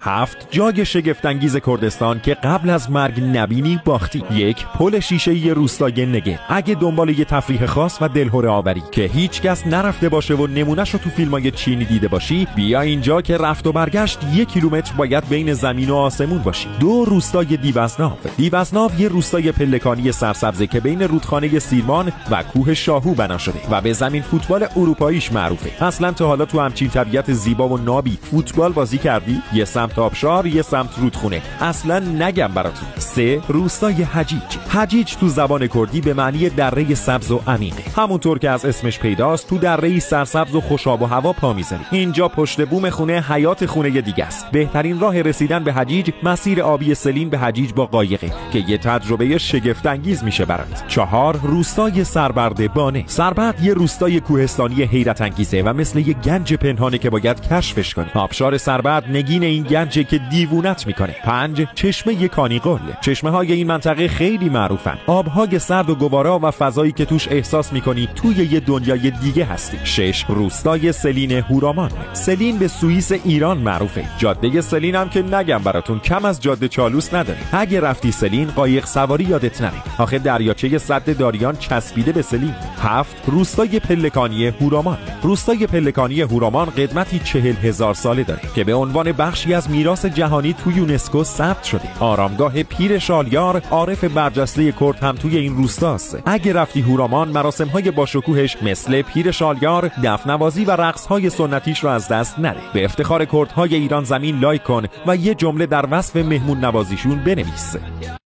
7 جای شگفت‌انگیز کردستان که قبل از مرگ نبینی باختی. 1 پل شیشه‌ای روستای نگه. اگه دنبال یه تفریح خاص و دلهره آوری که هیچ کس نرفته باشه و نمونه‌شو تو فیلمای چینی دیده باشی، بیا اینجا که رفت و برگشت 1 کیلومتر باید بین زمین و آسمون باشی. 2 روستای دیوزناو. دیوزناو یه روستای پلکانی سرسبزه که بین رودخانه سیرمان و کوه شاهو بنا شده و به زمین فوتبال اروپاییش معروفه. اصلا تا حالا تو همچین طبیعت زیبا و نابی فوتبال بازی کردی؟ یه سمت آبشار، یه سمت رودخونه. اصلا نگم براتون. 3 روستای حجیج. حجیج تو زبان کردی به معنی دره سبز و عمیقه. همونطور که از اسمش پیداست، تو دره‌ای سرسبز و خوشاب و هوا پا می‌ذاری. اینجا پشت بوم خونه حیات خونه دیگه است. بهترین راه رسیدن به حجیج مسیر آبی سلین به حجیج با قایقه که یه تجربه شگفت انگیز میشه برات. 4 روستای سربرد بانه. سربرد یه روستای کوهستانی حیرت انگیزه و مثل یه گنج پنهانه که باید کشفش کنی. آبشار سربرد نگین این گنجه که دیوونت میکنه. 5 چشمه کانیقل. چشمه‌های این منطقه خیلی معروفن. آبهای سرد و گوارا و فضایی که توش احساس میکنی توی یه دنیای دیگه هستی. 6 روستای سلین هورامان. سلین به سوئیس ایران معروفه. جاده سلین هم که نگم براتون کم از جاده چالوس نداره. اگه رفتی سلین قایق سواری یادت نره. آخه دریاچه سد داریان چسبیده به سلین. 7 روستای پلکانی هورامان. روستای پلکانی هورامان قدمتی 40,000 ساله داره که به عنوان بخشی از میراث جهانی تو یونسکو ثبت شده. آرامگاه پیر شالیار عارف برجسته کرد هم توی این روستاست. اگه رفتی هورامان مراسم‌های باشکوهش مثل پیر شالیار، دفنوازی و رقص‌های سنتیش رو از دست نده. به افتخار کردهای ایران زمین لایک کن و یه جمله در وصف مهمون نوازیشون بنویس.